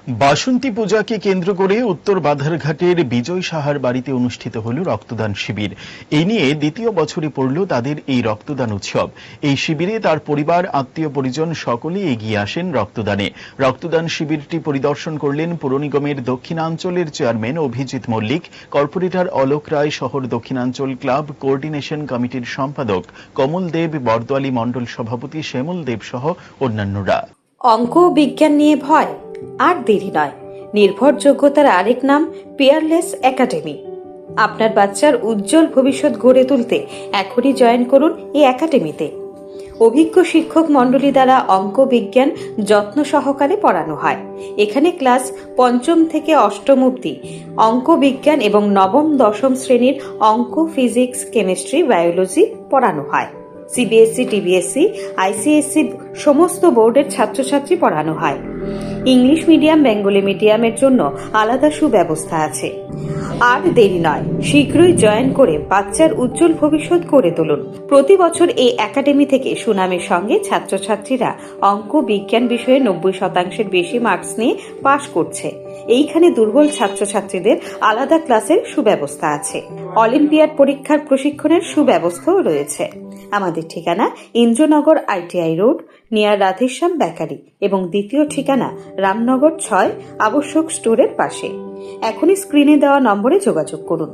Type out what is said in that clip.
বাসন্তী পূজাকে কেন্দ্র করে উত্তর বাধারঘাটের বিজয় সাহার বাড়িতে অনুষ্ঠিত হল রক্তদান শিবির। এই নিয়ে দ্বিতীয় বছরে পড়ল তাদের এই রক্তদান উৎসব। এই শিবিরে তার পরিবার, আত্মীয় পরিজন সকলেই এগিয়ে আসেন রক্তদানে। রক্তদান শিবিরটি পরিদর্শন করলেন পুর নিগমের দক্ষিণাঞ্চলের চেয়ারম্যান অভিজিৎ মল্লিক, কর্পোরেটর অলোক রায়, শহর দক্ষিণাঞ্চল ক্লাব কোঅর্ডিনেশন কমিটির সম্পাদক কমল দেব, বরদোয়ালি মণ্ডল সভাপতি শ্যামল দেব সহ অন্যান্যরা। অঙ্ক ও বিজ্ঞান নিয়ে ভয় আর দেরি নয়। নির্ভরযোগ্যতার আরেক নাম পিয়ারলেস একাডেমি। আপনার বাচ্চার উজ্জ্বল ভবিষ্যৎ গড়ে তুলতে এখনই জয়েন করুন এই একাডেমিতে। অভিজ্ঞ শিক্ষক মণ্ডলী দ্বারা অঙ্ক বিজ্ঞান যত্ন সহকারে পড়ানো হয়। এখানে ক্লাস ৫ম থেকে ৮ম অবধি অঙ্ক বিজ্ঞান এবং নবম দশম শ্রেণীর অঙ্ক, ফিজিক্স, কেমিস্ট্রি, বায়োলজি পড়ানো হয়। সিবিএসসি, টিবিএসসি, আইসিএসসি সমস্ত বোর্ডের ছাত্রছাত্রী পড়ানো হয়। ইংলিশ মিডিয়াম, বেঙ্গলি মিডিয়ামের জন্য আলাদা সুব্যবস্থা আছে। আর দেরি নয়, শীঘ্রই জয়েন করে বাচ্চার উজ্জ্বল ভবিষ্যৎ গড়ে তুলুন। প্রতি বছর এই একাডেমি থেকে সুনামের সঙ্গে ছাত্রছাত্রীরা অঙ্ক বিজ্ঞান বিষয়ে ৯০% বেশি মার্কস নিয়ে পাশ করছে। এইখানে দুর্বল ছাত্রছাত্রীদের আলাদা ক্লাসের সুব্যবস্থা আছে। অলিম্পিয়াড পরীক্ষার প্রশিক্ষণের সুব্যবস্থাও রয়েছে। আমাদের ঠিকানা Indranagar ITI road, near Radheshyam bakery, এবং দ্বিতীয় ঠিকানা রামনগর ৬ আবশ্যক স্টোরের পাশে। এখনই স্ক্রিনে দেওয়া নম্বরে যোগাযোগ করুন।